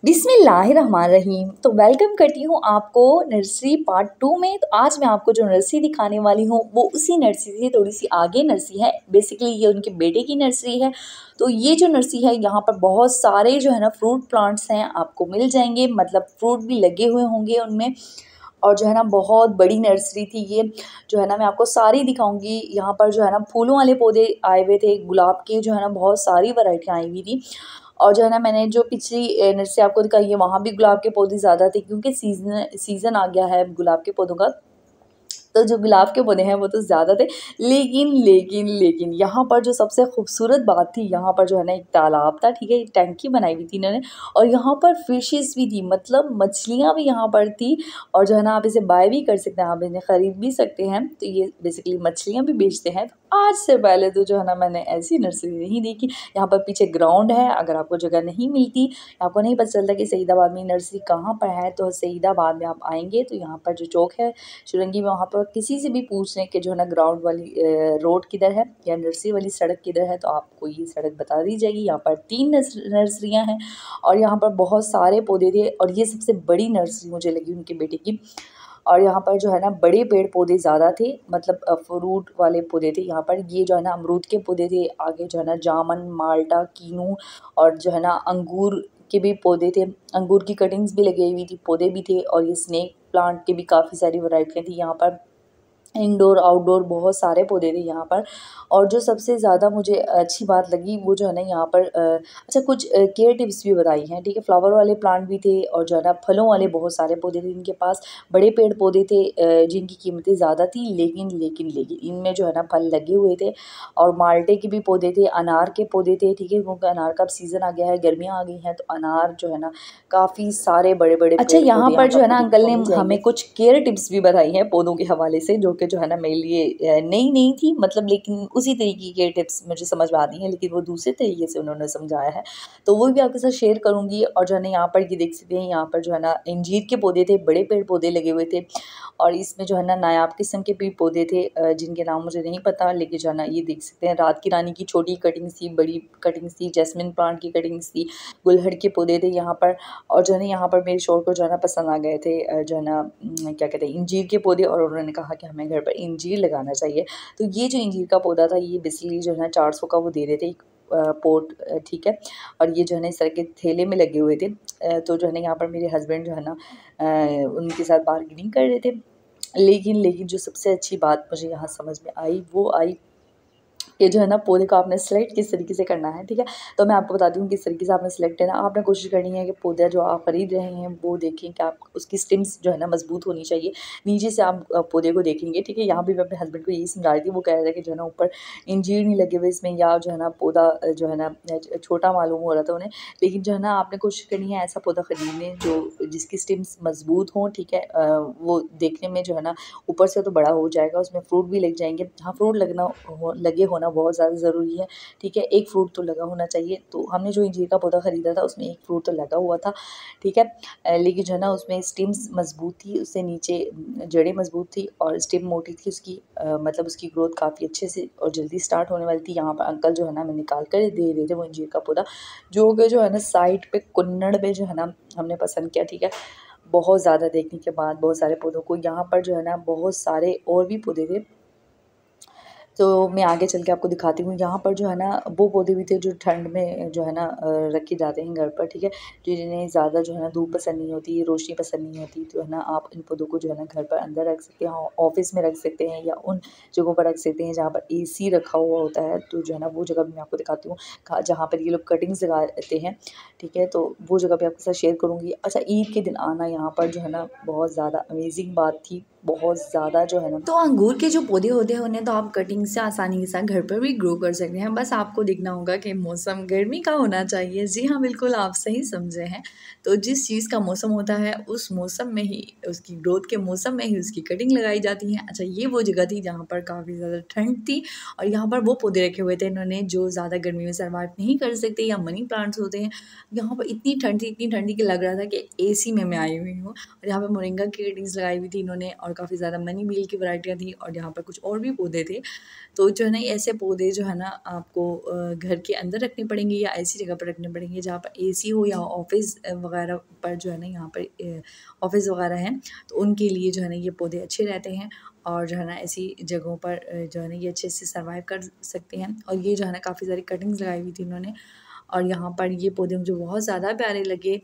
बिस्मिल्लाहिर्रहमानिर्रहीम। तो वेलकम करती हूँ आपको नर्सरी पार्ट 2 में। तो आज मैं आपको जो नर्सरी दिखाने वाली हूँ वो उसी नर्सरी से थोड़ी सी आगे नर्सरी है। बेसिकली ये उनके बेटे की नर्सरी है। तो ये जो नर्सरी है यहाँ पर बहुत सारे जो है ना फ्रूट प्लांट्स हैं आपको मिल जाएंगे, मतलब फ्रूट भी लगे हुए होंगे उनमें। और जो है ना बहुत बड़ी नर्सरी थी ये। जो है ना मैं आपको सारी दिखाऊंगी। यहाँ पर जो है ना फूलों वाले पौधे आए हुए थे, गुलाब के जो है ना बहुत सारी वैरायटियाँ आई हुई थी। और जो है ना मैंने जो पिछली नर्सरी आपको दिखाई है वहाँ भी गुलाब के पौधे ज़्यादा थे, क्योंकि सीज़न आ गया है गुलाब के पौधों का। तो जो गुलाब के पौधे हैं वो तो ज़्यादा थे, लेकिन यहाँ पर जो सबसे खूबसूरत बात थी, यहाँ पर जो है ना एक तालाब था, ठीक है, एक टैंकी बनाई हुई थी इन्होंने। और यहाँ पर फिशेस भी थी, मतलब मछलियाँ भी यहाँ पर थी। और जो है ना आप इसे बाय भी कर सकते हैं, आप इन्हें ख़रीद भी सकते हैं। तो ये बेसिकली मछलियाँ भी बेचते हैं। तो आज से पहले तो जो है ना मैंने ऐसी नर्सरी नहीं देखी। यहाँ पर पीछे ग्राउंड है, अगर आपको जगह नहीं मिलती, आपको नहीं पता चलता कि सईदाबाद में नर्सरी कहाँ पर है, तो सईदाबाद में आप आएंगे तो यहाँ पर जो चौक है चुरंगी में, वहाँ पर किसी से भी पूछ लें कि जो है ना ग्राउंड वाली रोड किधर है या नर्सरी वाली सड़क किधर है, तो आपको ये सड़क बता दी जाएगी। यहाँ पर 3 नर्सरियाँ हैं और यहाँ पर बहुत सारे पौधे थे। और ये सबसे बड़ी नर्सरी मुझे लगी उनके बेटे की। और यहाँ पर जो है ना बड़े पेड़ पौधे ज़्यादा थे, मतलब फ्रूट वाले पौधे थे यहाँ पर। ये जो है ना अमरूद के पौधे थे, आगे जो है ना जामुन, माल्टा, कीनू और जो है ना अंगूर के भी पौधे थे। अंगूर की कटिंग्स भी लगी हुई थी, पौधे भी थे। और ये स्नेक प्लांट के भी काफ़ी सारी वैरायटियाँ थी यहाँ पर। इंडोर आउटडोर बहुत सारे पौधे थे यहाँ पर। और जो सबसे ज़्यादा मुझे अच्छी बात लगी वो जो है ना यहाँ पर अच्छा कुछ केयर टिप्स भी बताई हैं, ठीक है। फ्लावर वाले प्लांट भी थे और जो है ना फलों वाले बहुत सारे पौधे थे इनके पास। बड़े पेड़ पौधे थे जिनकी कीमतें ज़्यादा थी, लेकिन इनमें जो है ना फल लगे हुए थे। और माल्टे के भी पौधे थे, अनार के पौधे थे, ठीक है, क्योंकि अनार का अब सीज़न आ गया है, गर्मियाँ आ गई हैं, तो अनार जो है ना काफ़ी सारे बड़े बड़े अच्छा पेड़ यहाँ पौधे पर जो है ना आपको अंकल देखने ने को मिल जाएंगे। हमें कुछ केयर टिप्स भी बताई हैं पौधों के हवाले से, जो कि जो है ना मेरे लिए नई नहीं थी, मतलब, लेकिन उसी तरीके के टिप्स मुझे समझ में आती हैं, लेकिन वो दूसरे तरीके से उन्होंने समझाया है, तो वो भी आपके साथ शेयर करूँगी। और जो है ना यहाँ पर ये देख सकते हैं, यहाँ पर जो है ना अंजीर के पौधे थे, बड़े पेड़ पौधे लगे हुए थे। और इसमें जो है ना नायाब किस्म के भी पौधे थे जिनके नाम मुझे नहीं पता, लेकिन जो है ना ये देख सकते हैं रात की रानी की छोटी कटिंग्स थी, बड़ी कटिंग्स थी, जैस्मिन प्लांट की कटिंग्स थी, गुलहड़ के पौधे थे यहाँ पर। और जो है ना यहाँ पर मेरे शौहर को जो है ना पसंद आ गए थे जो है ना क्या कहते हैं इंजीर के पौधे, और उन्होंने कहा कि हमें घर पर इंजीर लगाना चाहिए। तो ये जो इंजीर का पौधा था ये बेसिकली जो है ना 400 का वो दे रहे थे एक पोट, ठीक है। और ये जो है ना इस तरह के थैले में लगे हुए थे। तो जो है ना यहाँ पर मेरे हस्बैंड जो है ना उनके साथ बार्गेनिंग कर रहे थे। लेकिन जो सबसे अच्छी बात मुझे यहाँ समझ में आई वो आई कि जो है ना पौधे को आपने सेलेक्ट किस तरीके से करना है, ठीक है। तो मैं आपको बताती हूँ किस तरीके से आपने सेलेक्ट करना है। आपने कोशिश करनी है कि पौधा जो आप खरीद रहे हैं वो देखें कि आप उसकी स्टेम्स जो है ना मजबूत होनी चाहिए। नीचे से आप पौधे को देखेंगे, ठीक है। यहाँ भी मैं अपने हस्बैंड को यही समझा रही थी, वो कह रहे थे कि जो है ना ऊपर इंजीर नहीं लगे हुए इसमें, या जो है ना पौधा जो है ना छोटा मालूम हो रहा था उन्हें। लेकिन जो है ना आपने कोशिश करनी है ऐसा पौधा खरीदने जो जिसकी स्टेम्स मजबूत हों, ठीक है। वो देखने में जो है ना ऊपर से तो बड़ा हो जाएगा, उसमें फ्रूट भी लग जाएंगे। हाँ, फ्रूट लगे होना बहुत ज़्यादा ज़रूरी है, ठीक है। एक फ्रूट तो लगा होना चाहिए। तो हमने जो इंजीर का पौधा ख़रीदा था उसमें एक फ्रूट तो लगा हुआ था, ठीक है। लेकिन जो है ना उसमें स्टेम्स मजबूत थी, उससे नीचे जड़ें मजबूत थी और स्टेम मोटी थी उसकी, मतलब उसकी ग्रोथ काफ़ी अच्छे से और जल्दी स्टार्ट होने वाली थी। यहाँ पर अंकल जो है ना हमें निकाल कर दे रहे थे वो इंजीर का पौधा, जो कि जो है ना साइड पे कुन्नड़ पे जो है ना हमने पसंद किया, ठीक है। बहुत ज़्यादा देखने के बाद बहुत सारे पौधों को, यहाँ पर जो है ना बहुत सारे और भी पौधे थे। तो मैं आगे चल के आपको दिखाती हूँ। यहाँ पर जो है ना वो पौधे भी थे जो ठंड में जो है ना रखे जाते हैं घर पर, ठीक है। जिन्हें ज़्यादा जो है ना धूप पसंद नहीं होती, रोशनी पसंद नहीं होती, तो है ना आप इन पौधों को जो है ना घर पर अंदर रख सकते हैं, ऑफिस में रख सकते हैं, या उन जगहों पर रख सकते हैं जहाँ पर एसी रखा हुआ होता है। तो जो है ना वो जगह भी मैं आपको दिखाती हूँ जहाँ पर ये लोग कटिंग्स लगाते हैं, ठीक है। तो वो जगह भी आपके साथ शेयर करूँगी। अच्छा, ईद के दिन आना यहाँ पर जो है ना बहुत ज़्यादा अमेजिंग बात थी, बहुत ज़्यादा जो है ना। तो अंगूर के जो पौधे होते हैं उन्हें तो आप कटिंग से आसानी के साथ घर पर भी ग्रो कर सकते हैं, बस आपको देखना होगा कि मौसम गर्मी का होना चाहिए। जी हाँ, बिल्कुल आप सही समझे हैं। तो जिस चीज़ का मौसम होता है उस मौसम में ही, उसकी ग्रोथ के मौसम में ही उसकी कटिंग लगाई जाती है। अच्छा, ये वो जगह थी जहाँ पर काफ़ी ज़्यादा ठंड थी और यहाँ पर वो पौधे रखे हुए थे इन्होंने जो ज़्यादा गर्मी में सर्वाइव नहीं कर सकते, या मनी प्लांट्स होते हैं। यहाँ पर इतनी ठंड थी, इतनी ठंडी कि लग रहा था कि एसी में मैं आई हुई हूँ। और यहाँ पे मोरिंगा की कटिंग्स लगाई हुई थी इन्होंने, और काफ़ी ज़्यादा मनी मील की वैरायटियाँ थी, और यहाँ पर कुछ और भी पौधे थे। तो जो है ना ऐसे पौधे जो है ना आपको घर के अंदर रखने पड़ेंगे या ऐसी जगह पर रखने पड़ेंगे जहाँ पर एसी हो या ऑफिस वगैरह पर जो है ना यहाँ पर ऑफिस वगैरह हैं तो उनके लिए जो है ना ये पौधे अच्छे रहते हैं और जो है ना ऐसी जगहों पर जो है ना ये अच्छे से सर्वाइव कर सकते हैं। और ये जो है ना काफ़ी सारी कटिंग्स लगाई हुई थी इन्होंने और यहाँ पर ये पौधे मुझे बहुत ज़्यादा प्यारे लगे।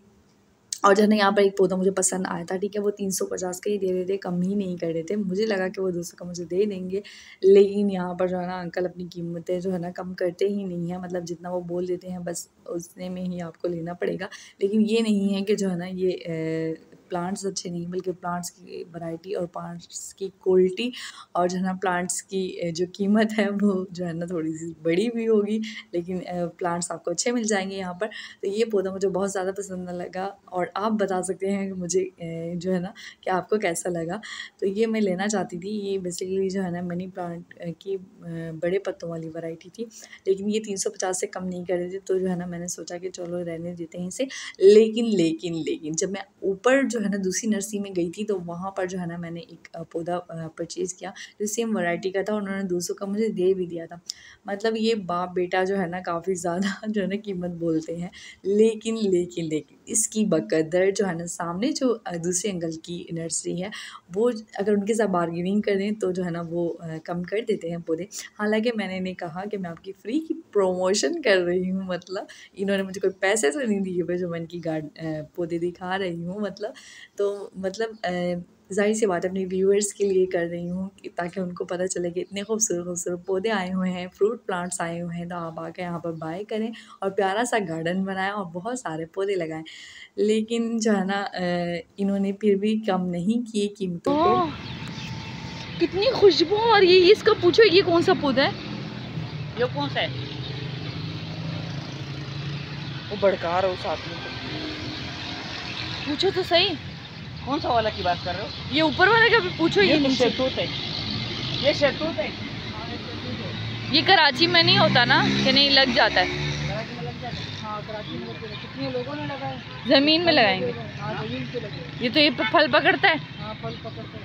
और जो है ना यहाँ पर एक पौधा मुझे पसंद आया था, ठीक है, वो 350 का ही दे रहे थे, कम ही नहीं कर रहे थे। मुझे लगा कि वो 200 का मुझे दे देंगे, लेकिन यहाँ पर जो है ना अंकल अपनी कीमतें जो है ना कम करते ही नहीं हैं, मतलब जितना वो बोल देते हैं बस उतने में ही आपको लेना पड़ेगा। लेकिन ये नहीं है कि जो है ना ये प्लांट्स अच्छे नहीं, बल्कि प्लांट्स की वैरायटी और प्लांट्स की क्वालिटी और जो है ना प्लांट्स की जो कीमत है वो जो है ना थोड़ी-सी बड़ी भी होगी, लेकिन प्लांट्स आपको अच्छे मिल जाएँगे यहाँ पर। तो ये पौधा मुझे बहुत ज़्यादा पसंद लगा और आप बता सकते हैं कि मुझे जो है ना कि आपको कैसा लगा। तो ये मैं लेना चाहती थी, ये बेसिकली जो है ना मनी प्लांट की बड़े पत्तों वाली वैरायटी थी, लेकिन ये 350 से कम नहीं कर रहे थे, तो जो है ना मैंने सोचा कि चलो रहने देते हैं इसे। लेकिन जब मैं ऊपर जो है ना दूसरी नर्सरी में गई थी तो वहाँ पर जो है ना मैंने एक पौधा परचेज़ किया जो सेम वैरायटी का था, उन्होंने 200 का मुझे दे भी दिया था। मतलब ये बाप बेटा जो है ना काफ़ी ज़्यादा जो है ना कीमत बोलते हैं, लेकिन इसकी बकदर जो है ना सामने जो दूसरे अंकल की नर्सरी है वो अगर उनके साथ बार्गेनिंग करें तो जो है ना वो कम कर देते हैं पौधे। हालाँकि मैंने इन्हें कहा कि मैं आपकी फ्री की प्रमोशन कर रही हूँ, मतलब इन्होंने मुझे कोई पैसे तो नहीं दिए हुए जो मैं इनकी पौधे दिखा रही हूँ, मतलब तो मतलब ज़ाहिर-सी बात है अपने व्यूअर्स के लिए कर रही हूँ कि ताकि उनको पता चले कि इतने खूबसूरत पौधे आए हुए हैं, फ्रूट प्लांट्स आए हुए हैं, तो आप आके यहाँ पर बाय करें और प्यारा-सा गार्डन बनाएँ और बहुत सारे पौधे लगाएँ। लेकिन जो है ना इन्होंने फिर भी कम नहीं किए कीमतों को। कितनी खुशबू। और ये इसका पूछो ये कौन सा पौधा है? ये कौन सा है? वो भड़का रहा उस आदमी को। पूछो तो सही, कौन सा वाला की बात कर रहे हो? ये ऊपर वाले का भी पूछो। ये तो शहतूत है, ये शहतूत है। ये कराची में नहीं होता ना कि नहीं लग जाता है? कराची में लग जाता है। हाँ कराची में कितने लोगों ने लगाए? जमीन में लगाएंगे। हाँ जमीन पे लगे। ये तो ये फल पकड़ता है। हाँ फल पकड़ते हैं।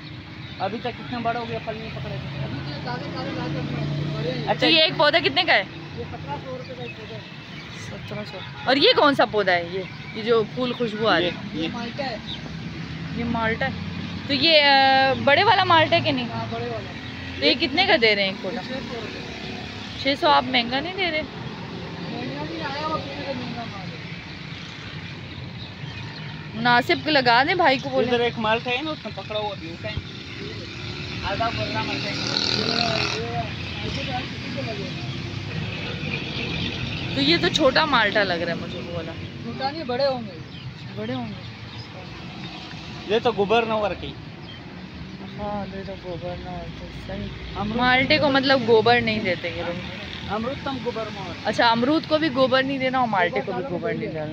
अभी तक कितना बड़ा हो गया, फल नहीं पकड़े। अभी तो ताज़े अच्छा ये एक पौधा कितने का है? ये 1700 रुपये का एक पौधा है। 1700। और ये कौन सा पौधा है? ये जो फूल खुशबू आ रही है ये माल्टा है। ये माल्टा है। तो ये बड़े वाला माल्टा है कि नहीं? हाँ बड़े वाला। तो ये कितने का दे रहे हैं एक पौधा? 600। आप महंगा नहीं दे रहे? महंगा नहीं आया, वो कितने का महंगा माल है। मुनासिब लगा दें भाई को बोले। इधर एक माल्टा है ना, उसने पकड़ा हुआ भी है। आधा बड़ा माल्टा है। तो ये तो छोटा माल्टा लग रहा है मुझे वो वाला। छोटा नहीं, बड़े होंगे। बड़े होंगे। ये तो गोबर न वर्क। हाँ ये तो गोबर ना होते सही। माल्टे को मतलब गोबर नहीं देते ये लोग। अमरूद तम गोबर में। अच्छा अमरूद को भी गोबर नहीं देना और माल्टे को भी गोबर नहीं देना।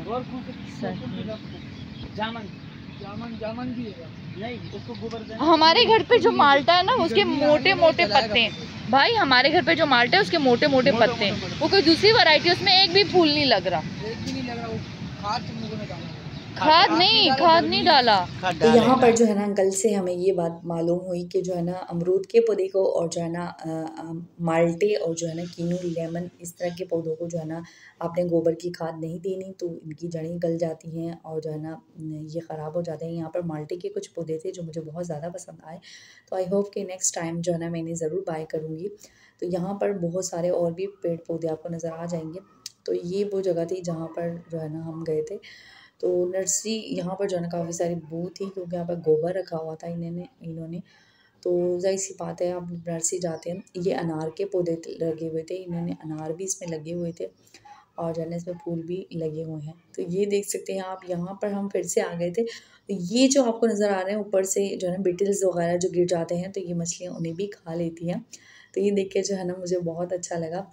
जामन भी है नहीं, उसको गोबर देना। हमारे घर पे जो माल्टा है ना उसके मोटे मोटे पत्ते हैं भाई। हमारे घर पे जो माल्टा है उसके मोटे मोटे पत्ते हैं। वो कोई दूसरी वैरायटी उसमें एक भी फूल नहीं लग रहा। एक भी नहीं लग रहा। वो खाद नहीं डाला। तो यहाँ पर जो है ना अंकल से हमें ये बात मालूम हुई कि जो है ना अमरूद के पौधे को और जो है ना माल्टे और जो है ना कीनू लेमन इस तरह के पौधों को जो है ना आपने गोबर की खाद नहीं देनी तो इनकी जड़ें गल जाती हैं और जो है ना ये ख़राब हो जाते हैं। यहाँ पर माल्टे के कुछ पौधे थे जो मुझे बहुत ज़्यादा पसंद आए, तो आई होप कि नेक्स्ट टाइम जो है ना मैं इन्हें ज़रूर बाय करूँगी। तो यहाँ पर बहुत सारे और भी पेड़ पौधे आपको नज़र आ जाएंगे। तो ये वो जगह थी जहाँ पर जो है ना हम गए थे। तो नर्सरी यहाँ पर जो है ना काफ़ी सारी बू थी क्योंकि यहाँ पर गोबर रखा हुआ था इन्होंने। तो ज़ाहिर सी बात है आप नर्सरी जाते हैं। ये अनार के पौधे लगे हुए थे, इन्होंने अनार भी इसमें लगे हुए थे और जो है ना इसमें फूल भी लगे हुए हैं। तो ये देख सकते हैं आप, यहाँ पर हम फिर से आ गए थे। तो ये जो आपको नज़र आ रहे हैं ऊपर से जो है ना बिटल्स वगैरह जो गिर जाते हैं तो ये मछलियाँ उन्हें भी खा लेती हैं। तो ये देख के जो है ना मुझे बहुत अच्छा लगा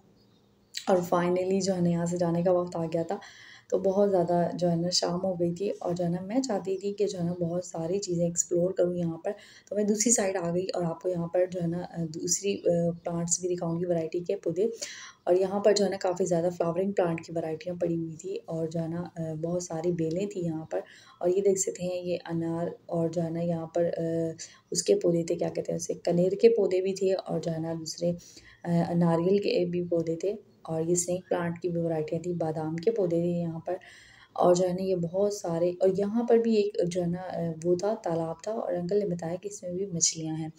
और फाइनली जो है ना यहाँ से जाने का वक्त आ गया था। तो बहुत ज़्यादा जो है ना शाम हो गई थी और जो है ना मैं चाहती थी कि जो है ना बहुत सारी चीज़ें एक्सप्लोर करूँ यहाँ पर। तो मैं दूसरी साइड आ गई और आपको यहाँ पर जो है ना दूसरी प्लांट्स भी दिखाऊँगी वैरायटी के पौधे। और यहाँ पर जो है ना काफ़ी ज़्यादा फ्लावरिंग प्लांट की वैराइटियाँ पड़ी हुई थी और जो है ना बहुत सारी बेलें थी यहाँ पर। और ये देख सकते हैं ये अनार और जो है ना यहाँ पर उसके पौधे थे, क्या कहते हैं उसे, कनेर के पौधे भी थे और जो है ना दूसरे नारियल के भी पौधे थे। और ये स्नेक प्लांट की भी वैराइटियाँ थी, बादाम के पौधे थे यहाँ पर। और जो है ना ये बहुत सारे, और यहाँ पर भी एक जो है ना वो था, तालाब था और अंकल ने बताया कि इसमें भी मछलियाँ हैं।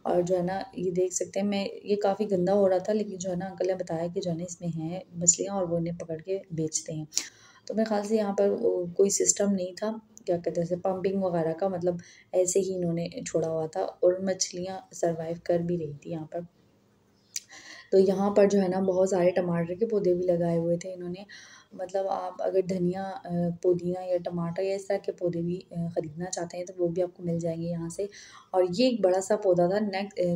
और जो है ना ये देख सकते हैं, मैं ये काफ़ी गंदा हो रहा था लेकिन जो है ना अंकल ने बताया कि जो है ना इसमें हैं मछलियाँ और वो इन्हें पकड़ के बेचते हैं। तो मेरे ख़्याल से यहाँ पर कोई सिस्टम नहीं था, क्या कहते हैं उसे, पंपिंग वगैरह का, मतलब ऐसे ही इन्होंने छोड़ा हुआ था और मछलियाँ सर्वाइव कर भी रही थी यहाँ पर। तो यहाँ पर जो है ना बहुत सारे टमाटर के पौधे भी लगाए हुए थे इन्होंने। मतलब आप अगर धनिया, पुदीना या टमाटर या इस तरह के पौधे भी ख़रीदना चाहते हैं तो वो भी आपको मिल जाएंगे यहाँ से। और ये एक बड़ा सा पौधा था,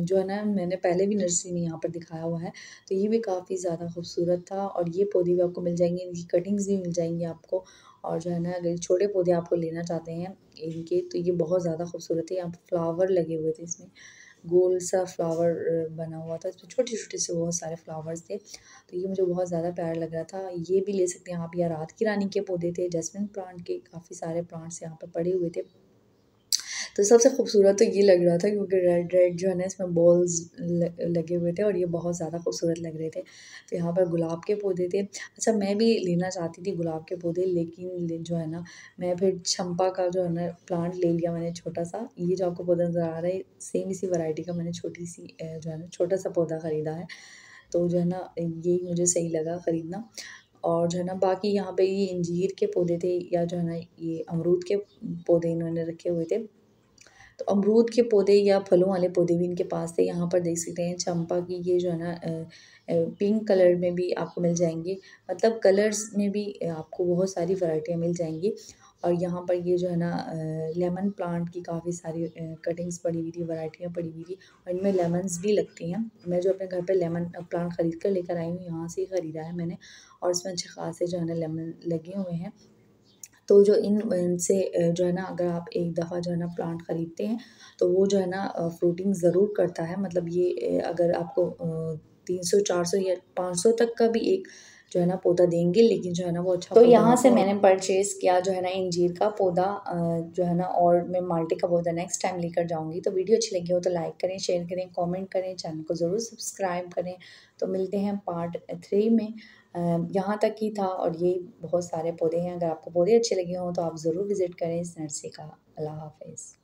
जो है ना मैंने पहले भी नर्सरी में यहाँ पर दिखाया हुआ है। तो ये भी काफ़ी ज़्यादा खूबसूरत था और ये पौधे भी आपको मिल जाएंगे, इनकी कटिंग्स भी मिल जाएंगी आपको। और जो है ना अगर छोटे पौधे आपको लेना चाहते हैं इनके, तो ये बहुत ज़्यादा खूबसूरत है। यहाँ पर फ्लावर लगे हुए थे इसमें, गोल सा फ्लावर बना हुआ था, इसमें छोटे-छोटे से बहुत सारे फ्लावर्स थे। तो ये मुझे बहुत ज़्यादा प्यारा लग रहा था। ये भी ले सकते हैं आप, या रात की रानी के पौधे थे, जैस्मिन प्लांट के काफ़ी सारे प्लांट्स यहाँ पे पड़े हुए थे। तो सबसे खूबसूरत तो ये लग रहा था क्योंकि रेड रेड जो है ना इसमें बॉल्स लगे हुए थे और ये बहुत ज़्यादा खूबसूरत लग रहे थे। तो यहाँ पर गुलाब के पौधे थे। अच्छा, मैं भी लेना चाहती थी गुलाब के पौधे, लेकिन जो है ना मैं फिर चंपा का जो है ना प्लांट ले लिया मैंने छोटा सा। ये जो आपको पौधा नज़र आ रहा है सेम इसी वैरायटी का मैंने छोटी सी जो है ना छोटा सा पौधा ख़रीदा है। तो जो है ना यही मुझे सही लगा ख़रीदना। और जो है ना बाकी यहाँ पे ये अंजीर के पौधे थे, या जो है ना ये अमरूद के पौधे इन्होंने रखे हुए थे। तो अमरूद के पौधे या फलों वाले पौधे भी इनके पास थे। यहाँ पर देख सकते हैं चंपा की ये जो है ना पिंक कलर में भी आपको मिल जाएंगे, मतलब कलर्स में भी आपको बहुत सारी वैरायटियाँ मिल जाएंगी। और यहाँ पर ये जो है ना लेमन प्लांट की काफ़ी सारी कटिंग्स पड़ी हुई थी, वैरायटियाँ पड़ी हुई थी और इनमें लेमन्स भी लगती हैं। मैं जो अपने घर पे लेमन प्लांट ख़रीद कर लेकर आई हूँ, यहाँ से ही ख़रीदा है मैंने और इसमें अच्छे खासे जो है ना लेमन लगे हुए हैं। तो जो इनसे जो है ना अगर आप एक दफ़ा जो है ना प्लांट ख़रीदते हैं तो वो जो है ना फ्रूटिंग ज़रूर करता है। मतलब ये अगर आपको 300 400 या 500 तक का भी एक जो है ना पौधा देंगे, लेकिन जो है ना वो अच्छा। तो यहाँ से मैंने परचेज़ किया जो है ना इंजीर का पौधा, जो है ना, और मैं माल्टे का पौधा नेक्स्ट टाइम लेकर जाऊँगी। तो वीडियो अच्छी लगी हो तो लाइक करें, शेयर करें, कमेंट करें, चैनल को ज़रूर सब्सक्राइब करें। तो मिलते हैं पार्ट 3 में। यहाँ तक ही था और ये बहुत सारे पौधे हैं। अगर आपको पौधे अच्छे लगे हों तो आप ज़रूर विज़िट करें इस नर्सरी का। अल्लाह हाफ़िज़।